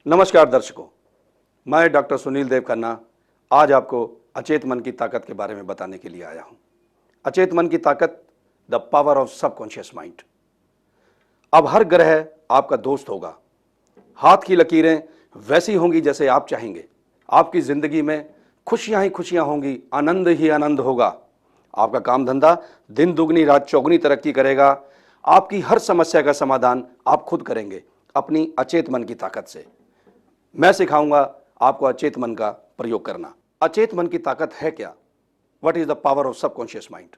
नमस्कार दर्शकों, मैं डॉक्टर सुनील देव खन्ना आज आपको अचेत मन की ताकत के बारे में बताने के लिए आया हूं। अचेत मन की ताकत, the power of subconscious mind. अब हर ग्रह आपका दोस्त होगा। हाथ की लकीरें वैसी होंगी जैसे आप चाहेंगे। आपकी जिंदगी में खुशियां ही खुशियां होंगी, आनंद ही आनंद होगा। आपका काम धंधा दिन दुगनी रात चौगुनी तरक्की करेगा। आपकी हर समस्या का समाधान आप खुद करेंगे अपनी अचेत मन की ताकत से। मैं सिखाऊंगा आपको अचेत मन का प्रयोग करना। अचेत मन की ताकत है क्या? What is the power of subconscious mind?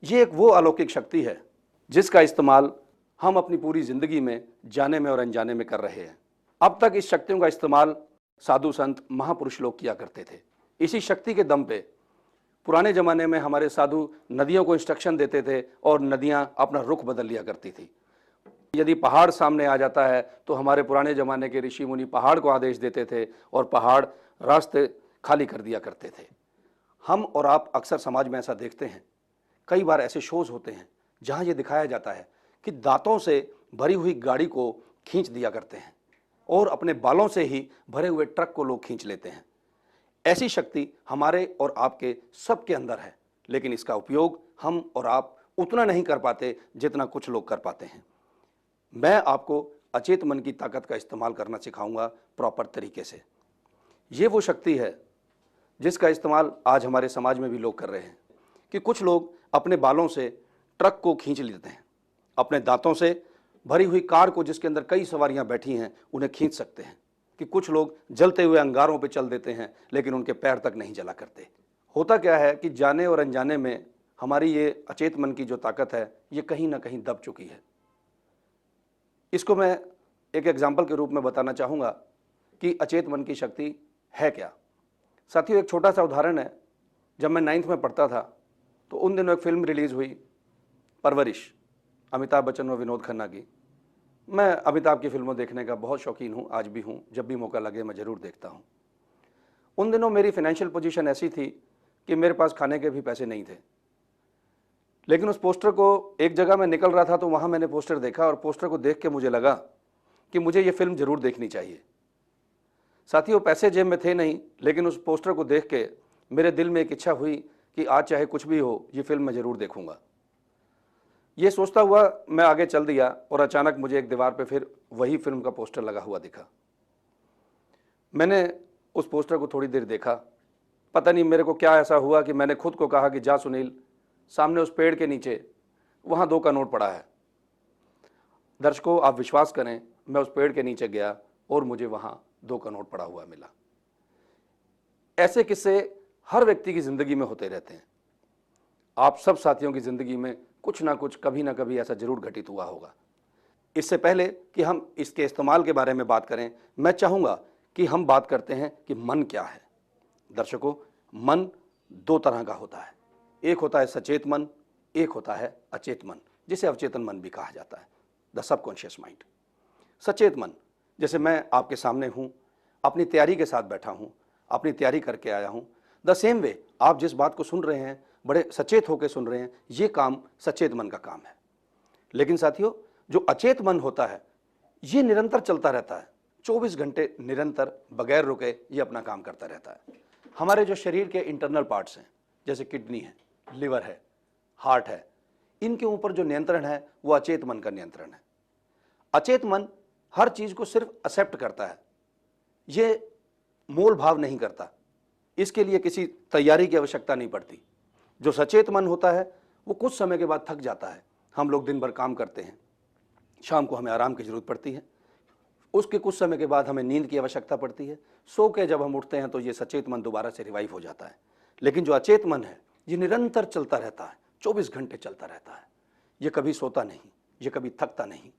ये एक वो अलौकिक शक्ति है जिसका इस्तेमाल हम अपनी पूरी जिंदगी में जाने में और अनजाने में कर रहे हैं। अब तक इस शक्तियों का इस्तेमाल साधु संत महापुरुष लोग किया करते थे। इसी शक्ति के दम पे पुराने जमाने में हमारे साधु नदियों को इंस्ट्रक्शन देते थे और नदियां अपना रुख बदल लिया करती थी। यदि पहाड़ सामने आ जाता है तो हमारे पुराने जमाने के ऋषि मुनि पहाड़ को आदेश देते थे और पहाड़ रास्ते खाली कर दिया करते थे। हम और आप अक्सर समाज में ऐसा देखते हैं। कई बार ऐसे शोज होते हैं जहां यह दिखाया जाता है कि दांतों से भरी हुई गाड़ी को खींच दिया करते हैं और अपने बालों से ही भरे हुए ट्रक को लोग खींच लेते हैं। ऐसी शक्ति हमारे और आपके सबके अंदर है, लेकिन इसका उपयोग हम और आप उतना नहीं कर पाते जितना कुछ लोग कर पाते हैं। मैं आपको अचेत मन की ताकत का इस्तेमाल करना सिखाऊंगा प्रॉपर तरीके से। ये वो शक्ति है जिसका इस्तेमाल आज हमारे समाज में भी लोग कर रहे हैं कि कुछ लोग अपने बालों से ट्रक को खींच लेते हैं, अपने दांतों से भरी हुई कार को जिसके अंदर कई सवारियां बैठी हैं उन्हें खींच सकते हैं, कि कुछ लोग जलते हुए अंगारों पर चल देते हैं लेकिन उनके पैर तक नहीं जला करते। होता क्या है कि जाने और अनजाने में हमारी ये अचेत मन की जो ताकत है ये कहीं ना कहीं दब चुकी है। इसको मैं एक एग्जाम्पल के रूप में बताना चाहूँगा कि अचेत मन की शक्ति है क्या। साथियों, एक छोटा सा उदाहरण है। जब मैं 9th में पढ़ता था तो उन दिनों एक फिल्म रिलीज़ हुई, परवरिश, अमिताभ बच्चन और विनोद खन्ना की। मैं अमिताभ की फिल्मों देखने का बहुत शौकीन हूँ, आज भी हूँ। जब भी मौका लगे मैं ज़रूर देखता हूँ। उन दिनों मेरी फाइनेंशियल पोजीशन ऐसी थी कि मेरे पास खाने के भी पैसे नहीं थे, लेकिन उस पोस्टर को एक जगह मैं निकल रहा था तो वहाँ मैंने पोस्टर देखा और पोस्टर को देख के मुझे लगा कि मुझे ये फिल्म ज़रूर देखनी चाहिए। साथियों, पैसे जेब में थे नहीं, लेकिन उस पोस्टर को देख के मेरे दिल में एक इच्छा हुई कि आज चाहे कुछ भी हो ये फिल्म मैं ज़रूर देखूंगा। ये सोचता हुआ मैं आगे चल दिया और अचानक मुझे एक दीवार पे फिर वही फिल्म का पोस्टर लगा हुआ दिखा। मैंने उस पोस्टर को थोड़ी देर देखा। पता नहीं मेरे को क्या ऐसा हुआ कि मैंने खुद को कहा कि जा सुनील, सामने उस पेड़ के नीचे वहाँ 2 का नोट पड़ा है। दर्शकों, आप विश्वास करें, मैं उस पेड़ के नीचे गया और मुझे वहाँ 2 का नोट पड़ा हुआ मिला। ऐसे किस्से हर व्यक्ति की जिंदगी में होते रहते हैं। आप सब साथियों की जिंदगी में कुछ ना कुछ, कभी ना कभी ऐसा जरूर घटित हुआ होगा। इससे पहले कि हम इसके इस्तेमाल के बारे में बात करें, मैं चाहूँगा कि हम बात करते हैं कि मन क्या है। दर्शकों, मन 2 तरह का होता है। एक होता है सचेत मन, एक होता है अचेत मन, जिसे अवचेतन मन भी कहा जाता है, द सबकॉन्शियस माइंड। सचेत मन, जैसे मैं आपके सामने हूँ, अपनी तैयारी के साथ बैठा हूँ, अपनी तैयारी करके आया हूँ। द सेम वे आप जिस बात को सुन रहे हैं बड़े सचेत होकर सुन रहे हैं, ये काम सचेत मन का काम है। लेकिन साथियों, जो अचेत मन होता है ये निरंतर चलता रहता है, 24 घंटे निरंतर बगैर रुके ये अपना काम करता रहता है। हमारे जो शरीर के इंटरनल पार्ट्स हैं, जैसे किडनी है, लिवर है, हार्ट है, इनके ऊपर जो नियंत्रण है वो अचेत मन का नियंत्रण है। अचेत मन हर चीज को सिर्फ एक्सेप्ट करता है, ये मोल भाव नहीं करता। इसके लिए किसी तैयारी की आवश्यकता नहीं पड़ती। जो सचेत मन होता है वो कुछ समय के बाद थक जाता है। हम लोग दिन भर काम करते हैं, शाम को हमें आराम की जरूरत पड़ती है, उसके कुछ समय के बाद हमें नींद की आवश्यकता पड़ती है। सो के जब हम उठते हैं तो ये सचेत मन दोबारा से रिवाइव हो जाता है। लेकिन जो अचेत मन है ये निरंतर चलता रहता है, 24 घंटे चलता रहता है। ये कभी सोता नहीं, ये कभी थकता नहीं।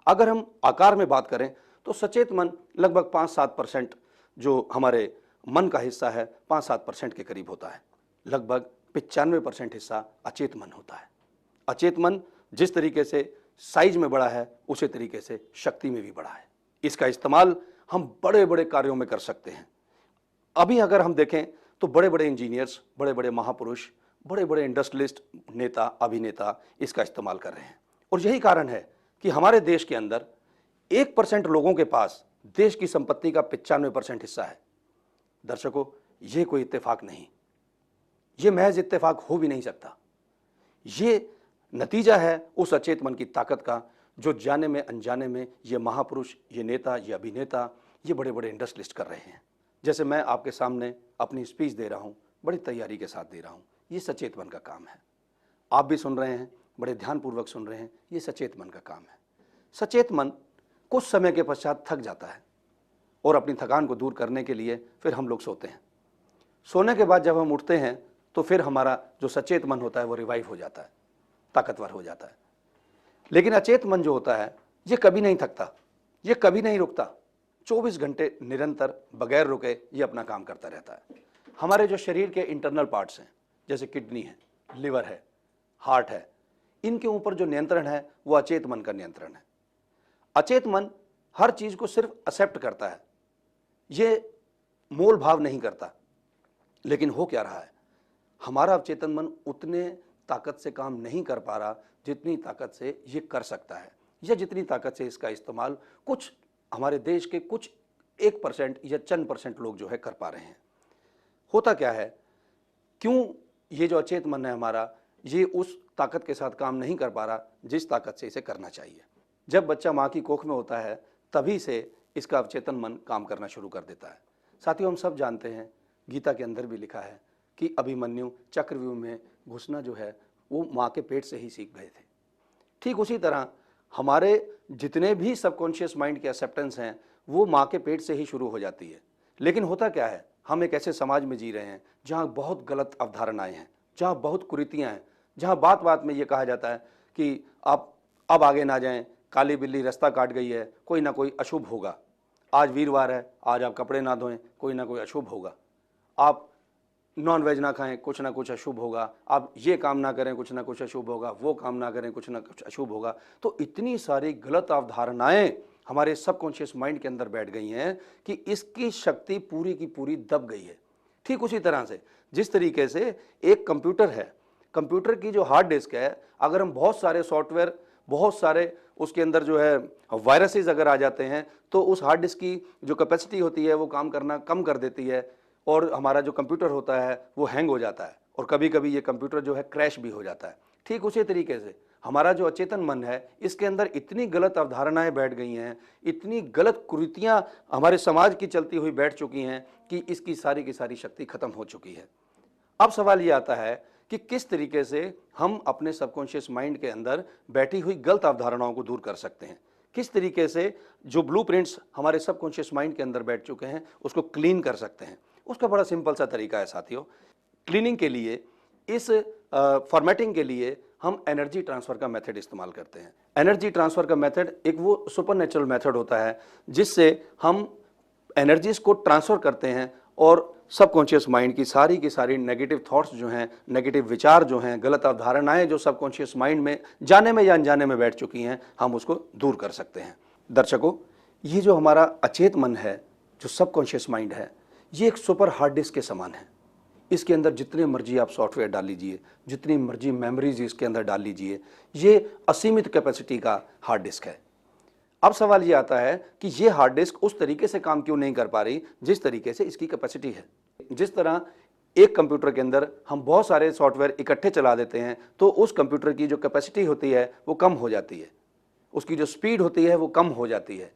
अगर हम आकार में बात करें तो सचेत मन लगभग 5-7% जो हमारे मन का हिस्सा है 5-7% के करीब होता है। लगभग 95% हिस्सा अचेत मन होता है। अचेत मन जिस तरीके से साइज में बड़ा है उसी तरीके से शक्ति में भी बड़ा है। इसका इस्तेमाल हम बड़े बड़े कार्यों में कर सकते हैं। अभी अगर हम देखें तो बड़े बड़े इंजीनियर्स, बड़े बड़े महापुरुष, बड़े बड़े इंडस्ट्रियलिस्ट, नेता, अभिनेता इसका इस्तेमाल कर रहे हैं। और यही कारण है कि हमारे देश के अंदर 1% लोगों के पास देश की संपत्ति का 95% हिस्सा है। दर्शकों, ये कोई इत्तेफाक नहीं, ये महज इत्तेफाक हो भी नहीं सकता। ये नतीजा है उस अचेत मन की ताकत का, जो जाने में अनजाने में ये महापुरुष, ये नेता, ये अभिनेता, ये बड़े बड़े इंडस्ट्रियलिस्ट कर रहे हैं। जैसे मैं आपके सामने अपनी स्पीच दे रहा हूँ, बड़ी तैयारी के साथ दे रहा हूँ, ये सचेत मन का काम है। आप भी सुन रहे हैं, बड़े ध्यानपूर्वक सुन रहे हैं, ये सचेत मन का काम है। सचेत मन कुछ समय के पश्चात थक जाता है और अपनी थकान को दूर करने के लिए फिर हम लोग सोते हैं। सोने के बाद जब हम उठते हैं तो फिर हमारा जो सचेत मन होता है वो रिवाइव हो जाता है, ताकतवर हो जाता है। लेकिन अचेत मन जो होता है ये कभी नहीं थकता, ये कभी नहीं रुकता। 24 घंटे निरंतर बगैर रुके ये अपना काम करता रहता है। हमारे जो शरीर के इंटरनल पार्ट्स हैं, जैसे किडनी है, लिवर है, हार्ट है, इनके ऊपर जो नियंत्रण है वो अचेत मन का नियंत्रण है। अचेत मन हर चीज को सिर्फ एक्सेप्ट करता है, ये मोल भाव नहीं करता। लेकिन हो क्या रहा है, हमारा अवचेतन मन उतने ताकत से काम नहीं कर पा रहा जितनी ताकत से ये कर सकता है, या जितनी ताकत से इसका इस्तेमाल कुछ हमारे देश के कुछ 1% या चंद % लोग जो है कर पा रहे हैं। होता क्या है, क्यों ये जो अचेत मन है हमारा, ये उस ताकत के साथ काम नहीं कर पा रहा जिस ताकत से इसे करना चाहिए। जब बच्चा माँ की कोख में होता है तभी से इसका अवचेतन मन काम करना शुरू कर देता है। साथियों, हम सब जानते हैं, गीता के अंदर भी लिखा है कि अभिमन्यु चक्रव्यूह में घुसना जो है वो माँ के पेट से ही सीख गए थे। ठीक उसी तरह हमारे जितने भी सबकॉन्शियस माइंड के एक्सेप्टेंस हैं वो माँ के पेट से ही शुरू हो जाती है। लेकिन होता क्या है, हम एक ऐसे समाज में जी रहे हैं जहाँ बहुत गलत अवधारणाएं हैं, जहाँ बहुत कुरीतियाँ हैं, जहाँ बात बात में ये कहा जाता है कि आप अब आगे ना जाएं, काली बिल्ली रास्ता काट गई है, कोई ना कोई अशुभ होगा। आज वीरवार है, आज आप कपड़े ना धोएं, कोई ना कोई अशुभ होगा। आप नॉन वेज ना खाएं, कुछ ना कुछ अशुभ होगा। आप ये काम ना करें, कुछ ना कुछ अशुभ होगा। वो काम ना करें, कुछ ना कुछ अशुभ होगा। तो इतनी सारी गलत अवधारणाएं हमारे सबकॉन्शियस माइंड के अंदर बैठ गई हैं कि इसकी शक्ति पूरी की पूरी दब गई है। ठीक उसी तरह से जिस तरीके से एक कंप्यूटर है, कंप्यूटर की जो हार्ड डिस्क है, अगर हम बहुत सारे सॉफ्टवेयर, बहुत सारे उसके अंदर जो है वायरसेस अगर आ जाते हैं तो उस हार्ड डिस्क की जो कैपेसिटी होती है वो काम करना कम कर देती है और हमारा जो कंप्यूटर होता है वो हैंग हो जाता है और कभी कभी ये कंप्यूटर जो है क्रैश भी हो जाता है। ठीक उसी तरीके से हमारा जो अचेतन मन है, इसके अंदर इतनी गलत अवधारणाएं बैठ गई हैं, इतनी गलत कुरीतियां हमारे समाज की चलती हुई बैठ चुकी हैं कि इसकी सारी की सारी शक्ति खत्म हो चुकी है। अब सवाल ये आता है कि किस तरीके से हम अपने सबकॉन्शियस माइंड के अंदर बैठी हुई गलत अवधारणाओं को दूर कर सकते हैं, किस तरीके से जो ब्लूप्रिंट्स हमारे सबकॉन्शियस माइंड के अंदर बैठ चुके हैं उसको क्लीन कर सकते हैं। उसका बड़ा सिंपल सा तरीका है साथियों। क्लीनिंग के लिए, इस फॉर्मेटिंग के लिए हम एनर्जी ट्रांसफर का मेथड इस्तेमाल करते हैं। एनर्जी ट्रांसफर का मेथड एक वो सुपरनेचुरल मेथड होता है जिससे हम एनर्जीज को ट्रांसफर करते हैं और सबकॉन्शियस माइंड की सारी नेगेटिव थॉट्स जो हैं, नेगेटिव विचार जो हैं, गलत अवधारणाएं जो सबकॉन्शियस माइंड में जाने में या अनजाने में बैठ चुकी हैं, हम उसको दूर कर सकते हैं। दर्शकों, ये जो हमारा अचेत मन है, जो सबकॉन्शियस माइंड है, ये एक सुपर हार्ड डिस्क के समान है। इसके अंदर जितने मर्जी आप सॉफ्टवेयर डाल लीजिए, जितनी मर्जी मेमोरीज इसके अंदर डाल लीजिए, ये असीमित कैपेसिटी का हार्ड डिस्क है। अब सवाल ये आता है कि ये हार्ड डिस्क उस तरीके से काम क्यों नहीं कर पा रही जिस तरीके से इसकी कैपेसिटी है। जिस तरह एक कंप्यूटर के अंदर हम बहुत सारे सॉफ्टवेयर इकट्ठे चला देते हैं तो उस कंप्यूटर की जो कैपेसिटी होती है वो कम हो जाती है, उसकी जो स्पीड होती है वो कम हो जाती है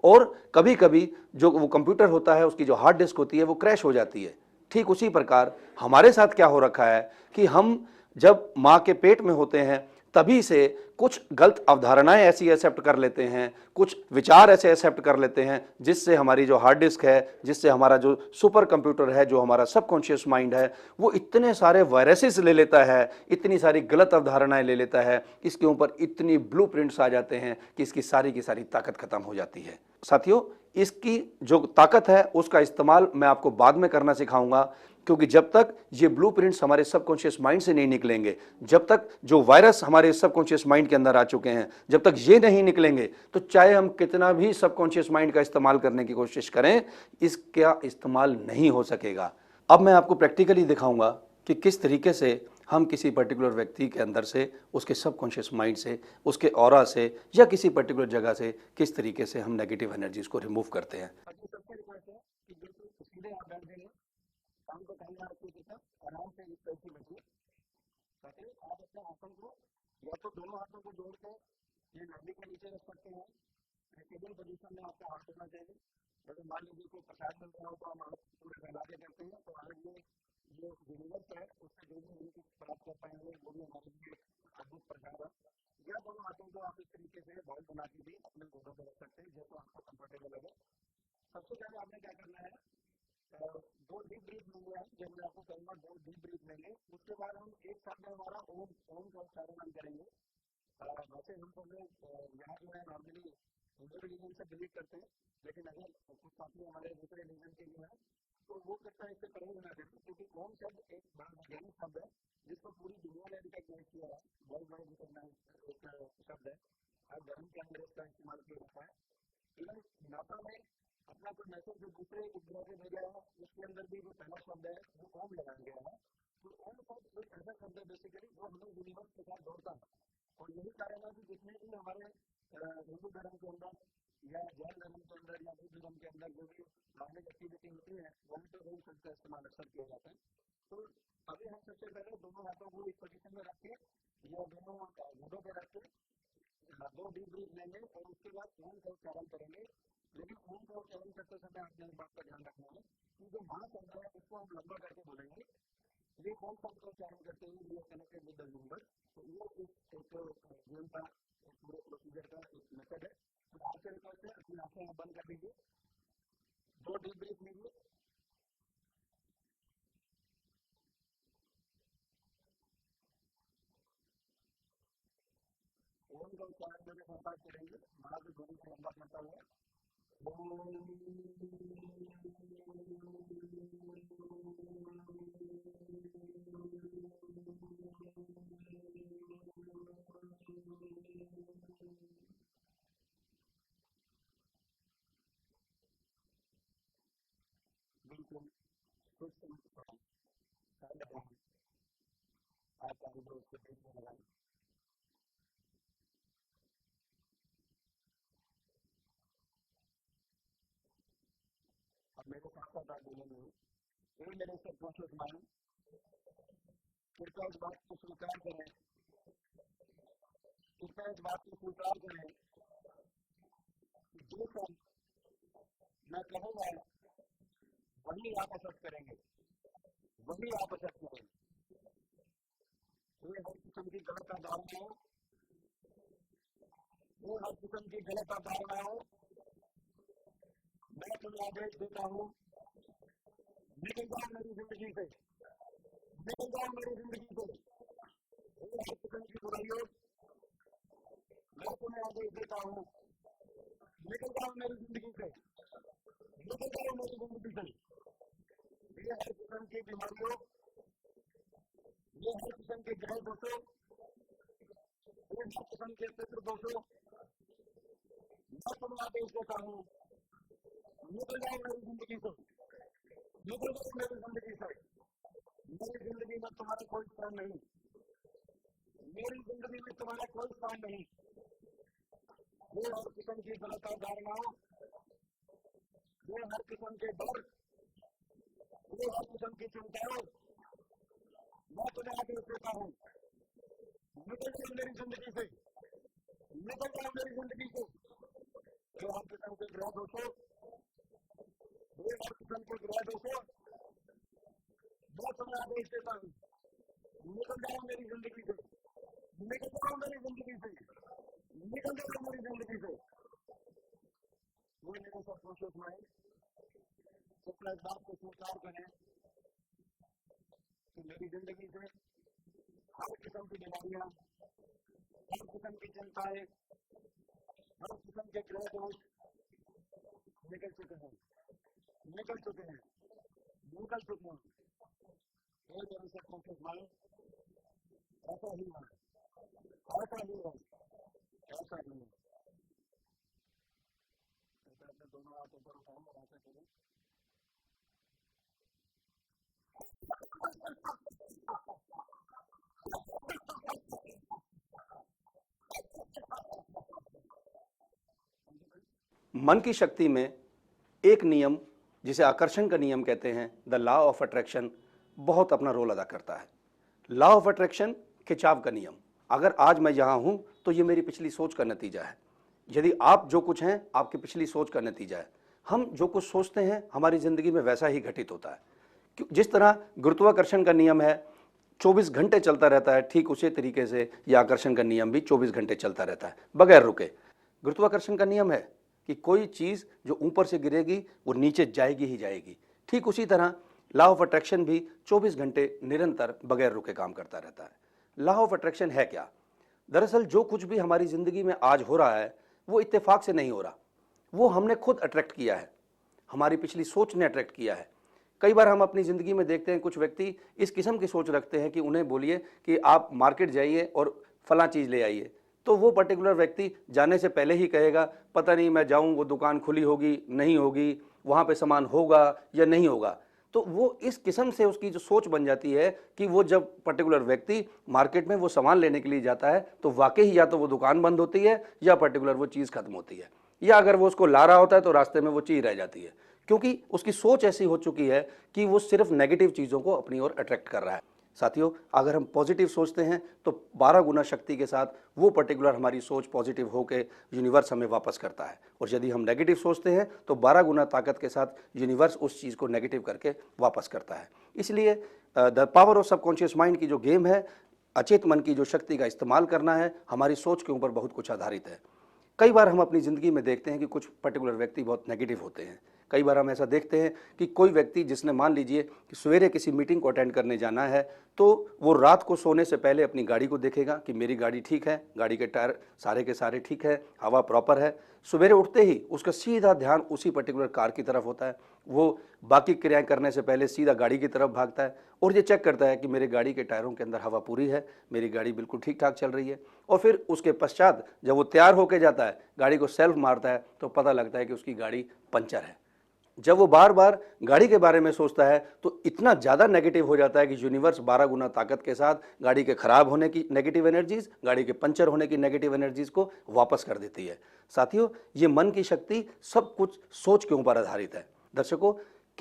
और कभी कभी जो वो कंप्यूटर होता है, उसकी जो हार्ड डिस्क होती है वो क्रैश हो जाती है। ठीक उसी प्रकार हमारे साथ क्या हो रखा है कि हम जब माँ के पेट में होते हैं तभी से कुछ गलत अवधारणाएं ऐसी एक्सेप्ट कर लेते हैं, कुछ विचार ऐसे एक्सेप्ट कर लेते हैं जिससे हमारी जो हार्ड डिस्क है, जिससे हमारा जो सुपर कंप्यूटर है, जो हमारा सबकॉन्शियस माइंड है, वो इतने सारे वायरसेस ले लेता है, इतनी सारी गलत अवधारणाएं ले लेता है, इसके ऊपर इतनी ब्लूप्रिंट्स आ जाते हैं कि इसकी सारी की सारी ताकत खत्म हो जाती है। साथियों, इसकी जो ताकत है उसका इस्तेमाल मैं आपको बाद में करना सिखाऊंगा, क्योंकि जब तक ये ब्लूप्रिंट्स हमारे सबकॉन्शियस माइंड से नहीं निकलेंगे, जब तक जो वायरस हमारे सबकॉन्शियस माइंड के अंदर आ चुके हैं, जब तक ये नहीं निकलेंगे, तो चाहे हम कितना भी सबकॉन्शियस माइंड का इस्तेमाल करने की कोशिश करें, इसका इस्तेमाल नहीं हो सकेगा। अब मैं आपको प्रैक्टिकली दिखाऊंगा कि किस तरीके से हम किसी पर्टिकुलर व्यक्ति के अंदर से, उसके सबकॉन्शियस माइंड से, उसके ऑरा से या किसी पर्टिकुलर जगह से किस तरीके से हम नेगेटिव एनर्जीज को रिमूव करते हैं। सबसे रिक्वेस्ट है कि बिल्कुल सीधे आप बैठ जाइए, काम को टाइम आपके कितना आराम से इस तरह से बैठिए ताकि आप अपने हाथों को या तो दोनों हाथों को जोड़ के ये नाभि के नीचे रख सकते हैं। टेबल पोजीशन में आपका हाथ होना चाहिए। अगर मान लीजिए कोई प्रसाद मिल रहा हो तो हम हाथ पूरे फैला के करते हैं, तो आज ये जो यूनिवर्स है उससे जो भी उनको प्राप्त कर पाएंगे वो भी हमारे लिए अद्भुत प्रसाद है। या दोनों हाथों को आप इस तरीके से बॉल बना के भी अपने घोड़ों पर रख सकते हैं जैसे आपको कंफर्टेबल लगे। सबसे पहले आपने क्या करना है, दो डीप ब्रीथ लेंगे हम, जब मैं आपको कहूँगा दो डीप ब्रीथ लेंगे, उसके बाद हम एक साथ में हमारा ओम ओम का उच्चारण हम करेंगे। वैसे हम सब लोग यहाँ जो है नॉर्मली हिंदू रिलीजन से बिलीव करते हैं, लेकिन अगर कुछ साथी हमारे दूसरे रिलीजन के लिए हैं तो वो कितना इससे परहेज ना करें, क्योंकि ओम शब्द एक बड़ा वैज्ञानिक शब्द है जिसको पूरी दुनिया ने रिकॉग्नाइज किया है, वर्ल्ड वाइड रिकॉग्नाइज एक शब्द है। हर धर्म के अंदर इसका इस्तेमाल किया जाता है। इवन नासा में अपना कोई मैसेज जो दूसरे उपग्रह से भेजा है उसके अंदर भी जो पहला शब्द है वो ओम लगाया गया है। तो ओम शब्द एक ऐसा शब्द है बेसिकली जो हमें यूनिवर्स के साथ जोड़ता है, और यही कारण है कि जितने भी हमारे हिंदू धर्म के अंदर या जैन धर्म के अंदर या बुद्ध धर्म के अंदर जो भी धार्मिक एक्टिविटी होती है वहाँ पे ओम शब्द का इस्तेमाल अक्सर किया जाता है। तो अभी हम सबसे पहले दोनों हाथों को इस पोजीशन में रख के या दोनों घुटनों पे रख के दो डीप ब्रीथ लेंगे और उसके बाद ओम का उच्चारण करेंगे। लेकिन ओम का उच्चारण करते समय आपने एक बात का ध्यान रखना है कि जो माँ शब्द है उसको हम लंबा करके बोलेंगे। ये कौन शब्द का उच्चारण करते हैं, ये कनेक्टेड विद द यूनिवर्स, तो वो एक गेम का पूरे प्रोसीजर का एक मेथड है। तो आपसे रिक्वेस्ट है अपनी आंखें बंद कर दीजिए, दो डीप ब्रीथ लीजिए। ओम का उच्चारण मेरे संपर्क करेंगे, माँ की ध्वनि से लंबा करता हुआ बिल्कुल कुछ आप अनुभव उसको देखने लगाएं। अब मेरे साथ साथ आप बोलेंगे, ये मेरे से प्रोसेस माइंड कृपया इस बात को स्वीकार करें, कृपया इस बात को स्वीकार करें जो सब मैं कहूँगा वही आप असर करेंगे, वही आप असर करेंगे। ये हर किस्म की गलत धारणाओं, ये हर किस्म की गलत धारणाओं मैं तुम्हें आदेश देता हूँ, निकल जाओ मेरी जिंदगी से, निकल जाओ मेरी जिंदगी से। ये हर किस्म की बुराइयों मैं तुम्हें आदेश देता हूँ, निकल जाओ मेरी जिंदगी से, निकल जाओ मेरी जिंदगी से। ये हर किस्म की बीमारियों, ये हर किस्म के ग्रह दोषों, ये हर किस्म के पितृ दोषों मैं तुम्हें आदेश देता हूँ, निकल जाओ मेरी जिंदगी से, निकल जाओ मेरी जिंदगी से। मेरी जिंदगी में तुम्हारा कोई स्थान नहीं, मेरी जिंदगी में तुम्हारा कोई स्थान नहीं। ये हर किस्म की गलत धारणाओं, ये हर किस्म के डर, ये हर किस्म की चिंताओं मैं तुम्हें आदेश देता हूँ, निकल जाओ मेरी जिंदगी से, निकल जाओ मेरी जिंदगी से। ये हर किस्म के ग्रह दोषों, ये हर किस्म के ग्रह दोषों मैं तुम्हें आदेश देता हूँ, निकल जाओ मेरी जिंदगी से, निकल जाओ मेरी जिंदगी से, निकल जाओ मेरी जिंदगी से। वो मेरे सब प्रोसेस माइंड अपना इस बात को स्वीकार करें कि मेरी जिंदगी से हर किस्म की बीमारियां, हर किस्म की चिंताएं, हर किस्म के ग्रह दोष निकल चुके हैं, निकल चुके हैं, निकल चुके हैं। ये मेरे सब प्रोसेस माइंड ऐसा ही है, ऐसा ही है, ऐसा ही है। अपने दोनों हाथ ऊपर उठाएं और ऐसा करें। मन की शक्ति में एक नियम, जिसे आकर्षण का नियम कहते हैं, द लॉ ऑफ अट्रैक्शन, बहुत अपना रोल अदा करता है। लॉ ऑफ अट्रैक्शन, खिंचाव का नियम। अगर आज मैं यहाँ हूँ तो ये मेरी पिछली सोच का नतीजा है। यदि आप जो कुछ हैं, आपकी पिछली सोच का नतीजा है। हम जो कुछ सोचते हैं हमारी ज़िंदगी में वैसा ही घटित होता है। जिस तरह गुरुत्वाकर्षण का नियम है 24 घंटे चलता रहता है, ठीक उसी तरीके से यह आकर्षण का नियम भी 24 घंटे चलता रहता है बगैर रुके। गुरुत्वाकर्षण का नियम है कि कोई चीज़ जो ऊपर से गिरेगी वो नीचे जाएगी ही जाएगी। ठीक उसी तरह लॉ ऑफ अट्रैक्शन भी 24 घंटे निरंतर बगैर रुके काम करता रहता है। लॉ ऑफ अट्रैक्शन है क्या? दरअसल जो कुछ भी हमारी ज़िंदगी में आज हो रहा है वो इत्तेफाक से नहीं हो रहा, वो हमने खुद अट्रैक्ट किया है, हमारी पिछली सोच ने अट्रैक्ट किया है। कई बार हम अपनी ज़िंदगी में देखते हैं कुछ व्यक्ति इस किस्म की सोच रखते हैं कि उन्हें बोलिए कि आप मार्केट जाइए और फलां चीज़ ले आइए, तो वो पर्टिकुलर व्यक्ति जाने से पहले ही कहेगा पता नहीं मैं जाऊं, वो दुकान खुली होगी नहीं होगी, वहाँ पे सामान होगा या नहीं होगा। तो वो इस किस्म से उसकी जो सोच बन जाती है कि वो जब पर्टिकुलर व्यक्ति मार्केट में वो सामान लेने के लिए जाता है तो वाकई या तो वो दुकान बंद होती है या पर्टिकुलर वो चीज़ खत्म होती है, या अगर वो उसको ला रहा होता है तो रास्ते में वो चीज़ रह जाती है, क्योंकि उसकी सोच ऐसी हो चुकी है कि वो सिर्फ नेगेटिव चीज़ों को अपनी ओर अट्रैक्ट कर रहा है। साथियों, अगर हम पॉजिटिव सोचते हैं तो 12 गुना शक्ति के साथ वो पर्टिकुलर हमारी सोच पॉजिटिव होकर यूनिवर्स हमें वापस करता है, और यदि हम नेगेटिव सोचते हैं तो 12 गुना ताकत के साथ यूनिवर्स उस चीज़ को नेगेटिव करके वापस करता है। इसलिए the power of subconscious mind की जो गेम है, अचेत मन की जो शक्ति का इस्तेमाल करना है, हमारी सोच के ऊपर बहुत कुछ आधारित है। कई बार हम अपनी ज़िंदगी में देखते हैं कि कुछ पर्टिकुलर व्यक्ति बहुत नेगेटिव होते हैं। कई बार हम ऐसा देखते हैं कि कोई व्यक्ति जिसने मान लीजिए कि सवेरे किसी मीटिंग को अटेंड करने जाना है तो वो रात को सोने से पहले अपनी गाड़ी को देखेगा कि मेरी गाड़ी ठीक है, गाड़ी के टायर सारे के सारे ठीक है, हवा प्रॉपर है। सवेरे उठते ही उसका सीधा ध्यान उसी पर्टिकुलर कार की तरफ होता है, वो बाकी क्रियाएं करने से पहले सीधा गाड़ी की तरफ भागता है और ये चेक करता है कि मेरे गाड़ी के टायरों के अंदर हवा पूरी है, मेरी गाड़ी बिल्कुल ठीक ठाक चल रही है। और फिर उसके पश्चात जब वो तैयार होकर जाता है, गाड़ी को सेल्फ मारता है तो पता लगता है कि उसकी गाड़ी पंचर है। जब वो बार बार गाड़ी के बारे में सोचता है तो इतना ज़्यादा नेगेटिव हो जाता है कि यूनिवर्स 12 गुना ताकत के साथ गाड़ी के खराब होने की नेगेटिव एनर्जीज, गाड़ी के पंचर होने की नेगेटिव एनर्जीज को वापस कर देती है। साथियों, ये मन की शक्ति सब कुछ सोच के ऊपर आधारित है। दर्शकों,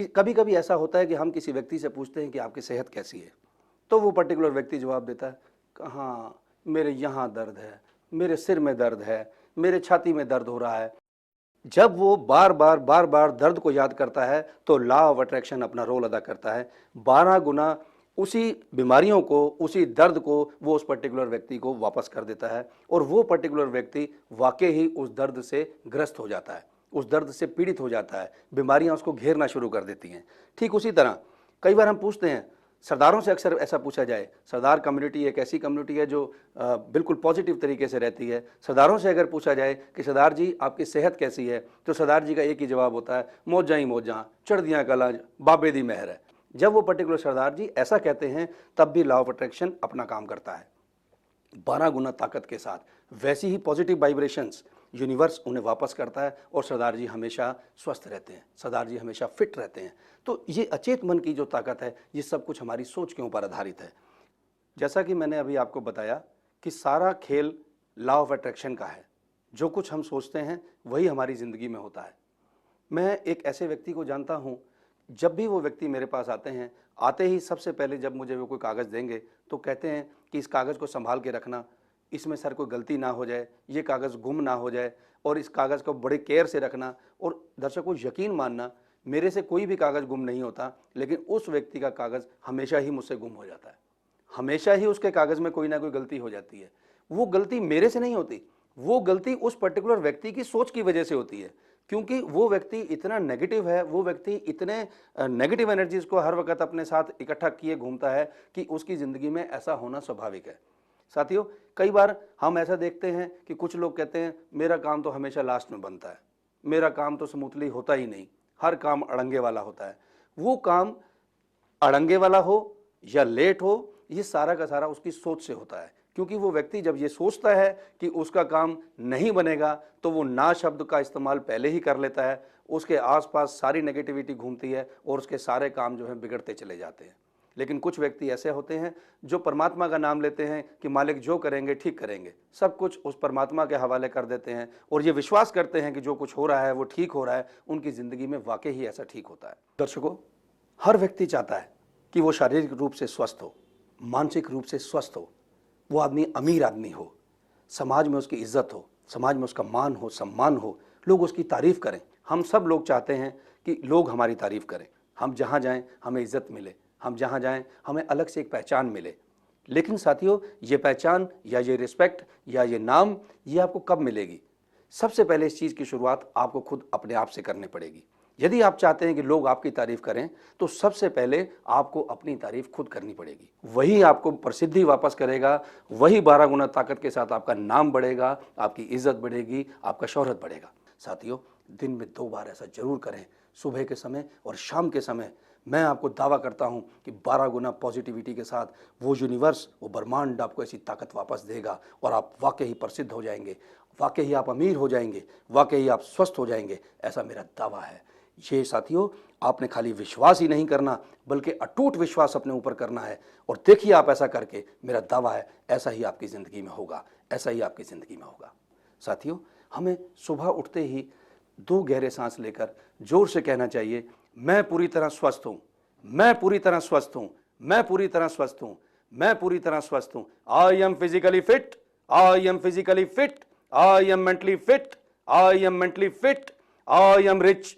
कभी कभी ऐसा होता है कि हम किसी व्यक्ति से पूछते हैं कि आपकी सेहत कैसी है, तो वो पर्टिकुलर व्यक्ति जवाब देता है, कहाँ, मेरे यहाँ दर्द है, मेरे सिर में दर्द है, मेरे छाती में दर्द हो रहा है। जब वो बार बार दर्द को याद करता है तो लॉ ऑफ अट्रैक्शन अपना रोल अदा करता है। 12 गुना उसी बीमारियों को, उसी दर्द को वो उस पर्टिकुलर व्यक्ति को वापस कर देता है और वो पर्टिकुलर व्यक्ति वाकई ही उस दर्द से ग्रस्त हो जाता है, उस दर्द से पीड़ित हो जाता है, बीमारियां उसको घेरना शुरू कर देती हैं। ठीक उसी तरह कई बार हम पूछते हैं, सरदारों से अक्सर ऐसा पूछा जाए, सरदार कम्युनिटी एक ऐसी कम्युनिटी है जो बिल्कुल पॉजिटिव तरीके से रहती है। सरदारों से अगर पूछा जाए कि सरदार जी आपकी सेहत कैसी है, तो सरदार जी का एक ही जवाब होता है, मौजां ही मौजां, चढ़दियाँ कलां, बाबे दी मेहर है। जब वो पर्टिकुलर सरदार जी ऐसा कहते हैं तब भी लॉ ऑफ अट्रैक्शन अपना काम करता है 12 गुना ताकत के साथ। वैसी ही पॉजिटिव वाइब्रेशंस यूनिवर्स उन्हें वापस करता है और सरदार जी हमेशा स्वस्थ रहते हैं, सरदार जी हमेशा फिट रहते हैं। तो ये अचेत मन की जो ताकत है, ये सब कुछ हमारी सोच के ऊपर आधारित है। जैसा कि मैंने अभी आपको बताया कि सारा खेल लॉ ऑफ अट्रैक्शन का है। जो कुछ हम सोचते हैं वही हमारी ज़िंदगी में होता है। मैं एक ऐसे व्यक्ति को जानता हूँ, जब भी वो व्यक्ति मेरे पास आते हैं, आते ही सबसे पहले जब मुझे वो कोई कागज़ देंगे तो कहते हैं कि इस कागज़ को संभाल के रखना, इसमें सर कोई गलती ना हो जाए, ये कागज़ गुम ना हो जाए, और इस कागज़ को बड़े केयर से रखना। और दर्शकों, यकीन मानना, मेरे से कोई भी कागज़ गुम नहीं होता, लेकिन उस व्यक्ति का कागज़ हमेशा ही मुझसे गुम हो जाता है। हमेशा ही उसके कागज़ में कोई ना कोई गलती हो जाती है। वो गलती मेरे से नहीं होती, वो गलती उस पर्टिकुलर व्यक्ति की सोच की वजह से होती है, क्योंकि वो व्यक्ति इतना नेगेटिव है, वो व्यक्ति इतने नेगेटिव एनर्जीज को हर वक्त अपने साथ इकट्ठा किए घूमता है कि उसकी ज़िंदगी में ऐसा होना स्वाभाविक है। साथियों, कई बार हम ऐसा देखते हैं कि कुछ लोग कहते हैं मेरा काम तो हमेशा लास्ट में बनता है, मेरा काम तो स्मूथली होता ही नहीं, हर काम अड़ंगे वाला होता है। वो काम अड़ंगे वाला हो या लेट हो, ये सारा का सारा उसकी सोच से होता है, क्योंकि वो व्यक्ति जब ये सोचता है कि उसका काम नहीं बनेगा तो वो ना शब्द का इस्तेमाल पहले ही कर लेता है, उसके आसपास सारी नेगेटिविटी घूमती है और उसके सारे काम जो है बिगड़ते चले जाते हैं। लेकिन कुछ व्यक्ति ऐसे होते हैं जो परमात्मा का नाम लेते हैं कि मालिक जो करेंगे ठीक करेंगे, सब कुछ उस परमात्मा के हवाले कर देते हैं और ये विश्वास करते हैं कि जो कुछ हो रहा है वो ठीक हो रहा है, उनकी ज़िंदगी में वाकई ही ऐसा ठीक होता है। दर्शकों, हर व्यक्ति चाहता है कि वो शारीरिक रूप से स्वस्थ हो, मानसिक रूप से स्वस्थ हो, वो आदमी अमीर आदमी हो, समाज में उसकी इज्जत हो, समाज में उसका मान हो, सम्मान हो, लोग उसकी तारीफ़ करें। हम सब लोग चाहते हैं कि लोग हमारी तारीफ़ करें, हम जहाँ जाएं हमें इज्जत मिले, हम जहाँ जाएं हमें अलग से एक पहचान मिले। लेकिन साथियों, ये पहचान या ये रिस्पेक्ट या ये नाम, ये आपको कब मिलेगी? सबसे पहले इस चीज़ की शुरुआत आपको खुद अपने आप से करनी पड़ेगी। यदि आप चाहते हैं कि लोग आपकी तारीफ़ करें, तो सबसे पहले आपको अपनी तारीफ़ खुद करनी पड़ेगी। वही आपको प्रसिद्धि वापस करेगा, वही 12 गुना ताकत के साथ आपका नाम बढ़ेगा, आपकी इज्जत बढ़ेगी, आपका शोहरत बढ़ेगा। साथियों, दिन में 2 बार ऐसा जरूर करें, सुबह के समय और शाम के समय। मैं आपको दावा करता हूं कि 12 गुना पॉजिटिविटी के साथ वो यूनिवर्स, वो ब्रह्मांड आपको ऐसी ताकत वापस देगा और आप वाकई ही प्रसिद्ध हो जाएंगे, वाकई ही आप अमीर हो जाएंगे, वाकई ही आप स्वस्थ हो जाएंगे, ऐसा मेरा दावा है। ये साथियों, आपने खाली विश्वास ही नहीं करना, बल्कि अटूट विश्वास अपने ऊपर करना है। और देखिए, आप ऐसा करके, मेरा दावा है, ऐसा ही आपकी ज़िंदगी में होगा, ऐसा ही आपकी ज़िंदगी में होगा। साथियों, हमें सुबह उठते ही 2 गहरे सांस लेकर जोर से कहना चाहिए, मैं पूरी तरह स्वस्थ हूँ, मैं पूरी तरह स्वस्थ हूँ, मैं पूरी तरह स्वस्थ हूँ, मैं पूरी तरह स्वस्थ हूँ। I am physically fit, I am physically fit, I am mentally fit, I am mentally fit, I am rich,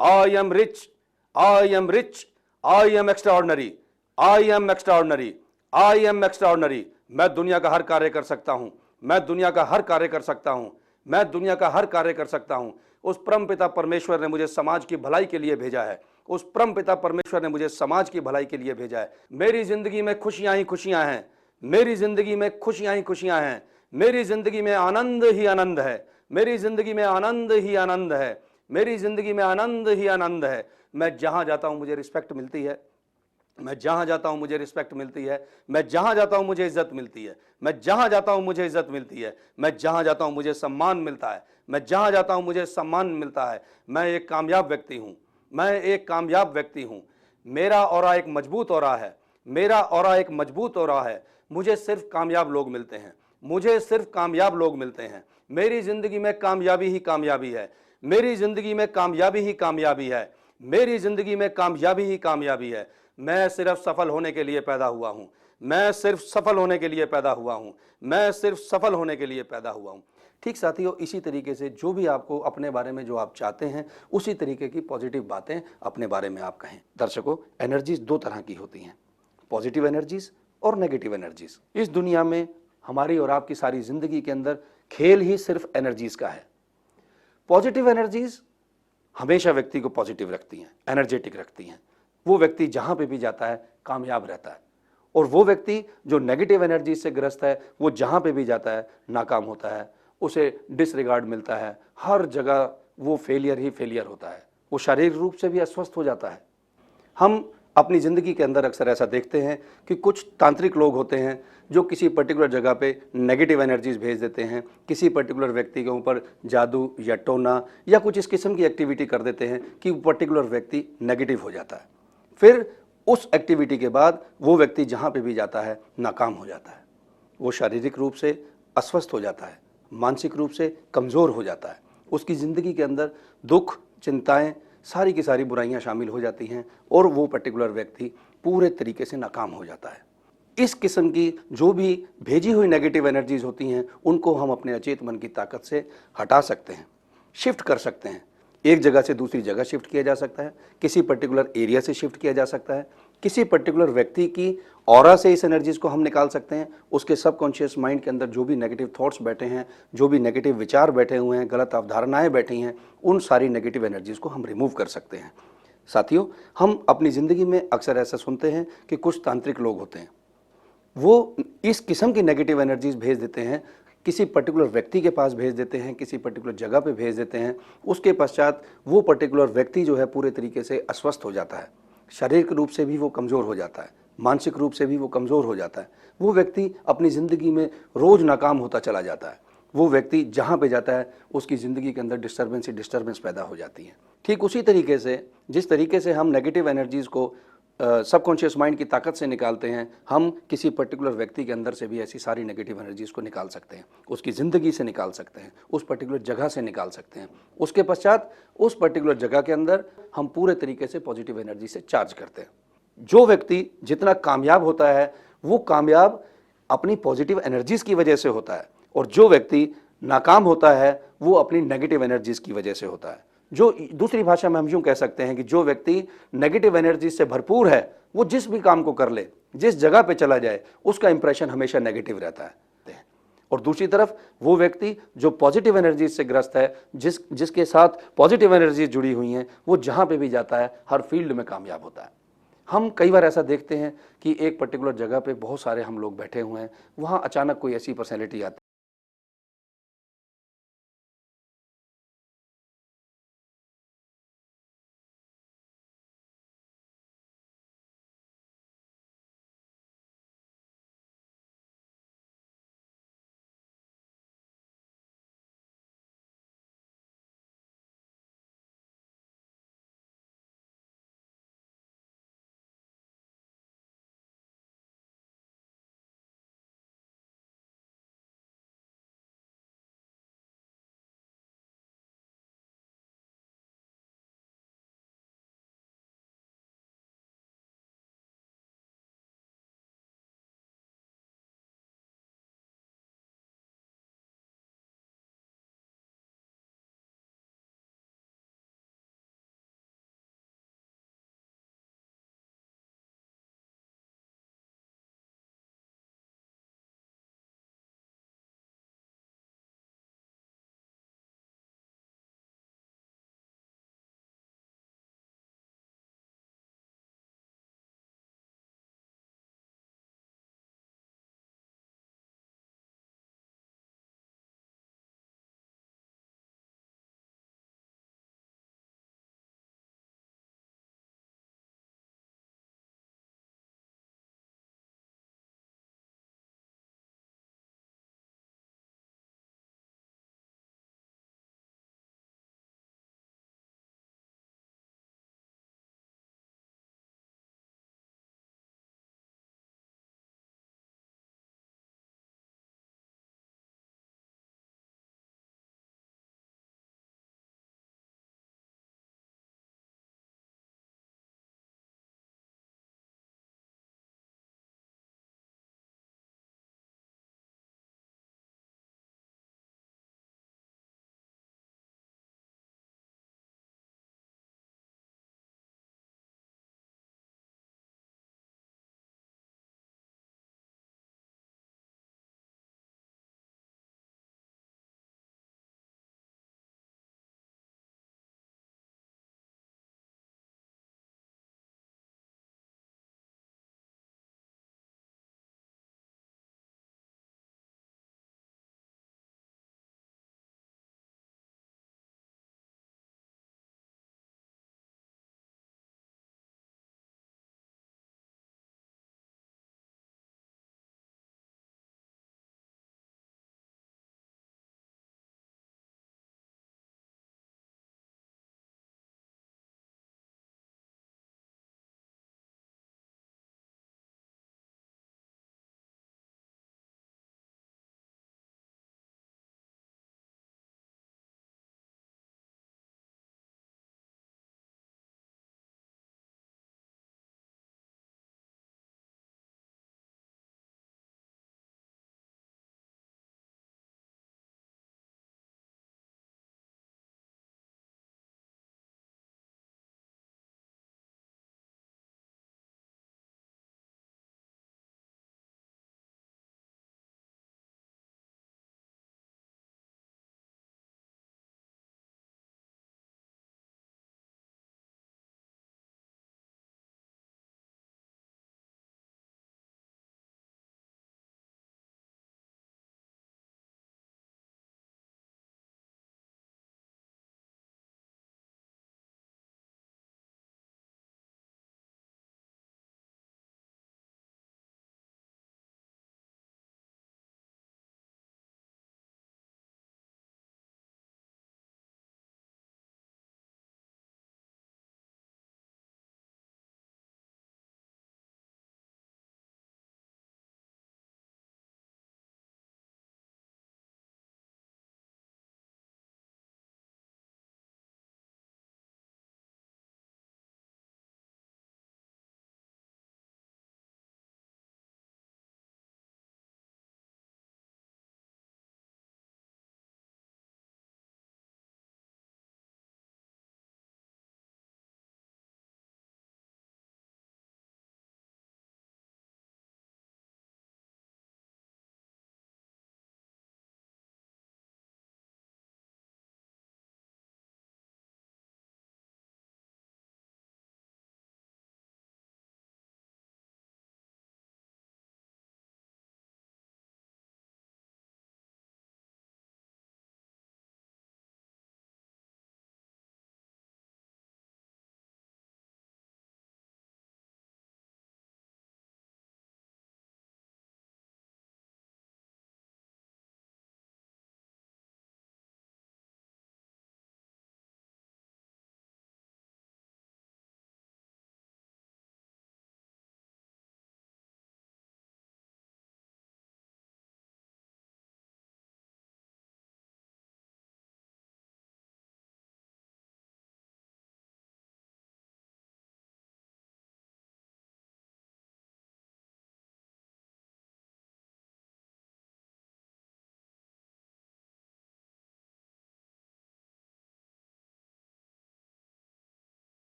I am rich, I am rich, I am extraordinary, I am extraordinary, I am extraordinary। मैं दुनिया का हर कार्य कर सकता हूं, मैं दुनिया का हर कार्य कर सकता हूं, मैं दुनिया का हर कार्य कर सकता हूं। उस परम पिता परमेश्वर ने मुझे समाज की भलाई के लिए भेजा है, उस परम पिता परमेश्वर ने मुझे समाज की भलाई के लिए भेजा है। मेरी जिंदगी में खुशियां ही खुशियां हैं, मेरी जिंदगी में खुशियां ही खुशियां हैं, मेरी जिंदगी में आनंद ही आनंद है, मेरी जिंदगी में आनंद ही आनंद है, मेरी जिंदगी में आनंद ही आनंद है। मैं जहां जाता हूं मुझे रिस्पेक्ट मिलती है, मैं जहां जाता हूं मुझे रिस्पेक्ट मिलती है, मैं जहां जाता हूं मुझे इज्जत मिलती है, मैं जहां जाता हूं मुझे इज्जत मिलती है, मैं जहां जाता हूं मुझे सम्मान मिलता है, मैं जहां जाता हूं मुझे सम्मान मिलता है। मैं एक कामयाब व्यक्ति हूं, मैं एक कामयाब व्यक्ति हूं। मेरा ऑरा एक मजबूत ऑरा है, मेरा ऑरा एक मजबूत ऑरा है। मुझे सिर्फ कामयाब लोग मिलते हैं, मुझे सिर्फ कामयाब लोग मिलते हैं। मेरी जिंदगी में कामयाबी ही कामयाबी है, मेरी जिंदगी में कामयाबी ही कामयाबी है, मेरी जिंदगी में कामयाबी ही कामयाबी है। मैं सिर्फ सफल होने के लिए पैदा हुआ हूं, मैं सिर्फ सफल होने के लिए पैदा हुआ हूं, मैं सिर्फ सफल होने के लिए पैदा हुआ हूं। ठीक साथियों, इसी तरीके से जो भी आपको अपने बारे में जो आप चाहते हैं, उसी तरीके की पॉजिटिव बातें अपने बारे में आप कहें। दर्शकों, एनर्जीज 2 तरह की होती हैं, पॉजिटिव एनर्जीज और नेगेटिव एनर्जीज। इस दुनिया में हमारी और आपकी सारी जिंदगी के अंदर खेल ही सिर्फ एनर्जीज का है। पॉजिटिव एनर्जीज हमेशा व्यक्ति को पॉजिटिव रखती हैं, एनर्जेटिक रखती हैं। वो व्यक्ति जहां पे भी जाता है कामयाब रहता है, और वो व्यक्ति जो नेगेटिव एनर्जी से ग्रस्त है, वो जहां पे भी जाता है नाकाम होता है, उसे डिसरिगार्ड मिलता है, हर जगह वो फेलियर ही फेलियर होता है, वो शारीरिक रूप से भी अस्वस्थ हो जाता है। हम अपनी ज़िंदगी के अंदर अक्सर ऐसा देखते हैं कि कुछ तांत्रिक लोग होते हैं जो किसी पर्टिकुलर जगह पे नेगेटिव एनर्जीज भेज देते हैं, किसी पर्टिकुलर व्यक्ति के ऊपर जादू या टोना या कुछ इस किस्म की एक्टिविटी कर देते हैं कि वो पर्टिकुलर व्यक्ति नेगेटिव हो जाता है। फिर उस एक्टिविटी के बाद वो व्यक्ति जहाँ पे भी जाता है नाकाम हो जाता है, वो शारीरिक रूप से अस्वस्थ हो जाता है, मानसिक रूप से कमज़ोर हो जाता है, उसकी ज़िंदगी के अंदर दुख, चिंताएँ, सारी की सारी बुराइयां शामिल हो जाती हैं और वो पर्टिकुलर व्यक्ति पूरे तरीके से नाकाम हो जाता है। इस किस्म की जो भी भेजी हुई नेगेटिव एनर्जीज होती हैं, उनको हम अपने अचेत मन की ताकत से हटा सकते हैं, शिफ्ट कर सकते हैं। एक जगह से दूसरी जगह शिफ्ट किया जा सकता है, किसी पर्टिकुलर एरिया से शिफ्ट किया जा सकता है, किसी पर्टिकुलर व्यक्ति की ऑरा से इस एनर्जीज को हम निकाल सकते हैं। उसके सबकॉन्शियस माइंड के अंदर जो भी नेगेटिव थॉट्स बैठे हैं, जो भी नेगेटिव विचार बैठे हुए हैं, गलत अवधारणाएं बैठी हैं, उन सारी नेगेटिव एनर्जीज को हम रिमूव कर सकते हैं। साथियों, हम अपनी ज़िंदगी में अक्सर ऐसा सुनते हैं कि कुछ तांत्रिक लोग होते हैं, वो इस किस्म की नेगेटिव एनर्जीज भेज देते हैं, किसी पर्टिकुलर व्यक्ति के पास भेज देते हैं, किसी पर्टिकुलर जगह पे भेज देते हैं। उसके पश्चात वो पर्टिकुलर व्यक्ति जो है पूरे तरीके से अस्वस्थ हो जाता है, शारीरिक रूप से भी वो कमज़ोर हो जाता है, मानसिक रूप से भी वो कमज़ोर हो जाता है। वो व्यक्ति अपनी ज़िंदगी में रोज़ नाकाम होता चला जाता है। वो व्यक्ति जहाँ पे जाता है उसकी ज़िंदगी के अंदर डिस्टर्बेंस ही डिस्टर्बेंस पैदा हो जाती है। ठीक उसी तरीके से जिस तरीके से हम नेगेटिव एनर्जीज़ को सबकॉन्शियस माइंड की ताकत से निकालते हैं, हम किसी पर्टिकुलर व्यक्ति के अंदर से भी ऐसी सारी नेगेटिव एनर्जीज को निकाल सकते हैं, उसकी ज़िंदगी से निकाल सकते हैं, उस पर्टिकुलर जगह से निकाल सकते हैं। उसके पश्चात उस पर्टिकुलर जगह के अंदर हम पूरे तरीके से पॉजिटिव एनर्जी से चार्ज करते हैं। जो व्यक्ति जितना कामयाब होता है वो कामयाब अपनी पॉजिटिव एनर्जीज की वजह से होता है, और जो व्यक्ति नाकाम होता है वो अपनी नेगेटिव एनर्जीज की वजह से होता है। जो दूसरी भाषा में हम यूं कह सकते हैं कि जो व्यक्ति नेगेटिव एनर्जी से भरपूर है वो जिस भी काम को कर ले, जिस जगह पे चला जाए, उसका इंप्रेशन हमेशा नेगेटिव रहता है। और दूसरी तरफ वो व्यक्ति जो पॉजिटिव एनर्जी से ग्रस्त है, जिसके साथ पॉजिटिव एनर्जी जुड़ी हुई हैं, वो जहां पे भी जाता है हर फील्ड में कामयाब होता है। हम कई बार ऐसा देखते हैं कि एक पर्टिकुलर जगह पे बहुत सारे हम लोग बैठे हुए हैं, वहां अचानक कोई ऐसी पर्सनैलिटी आती है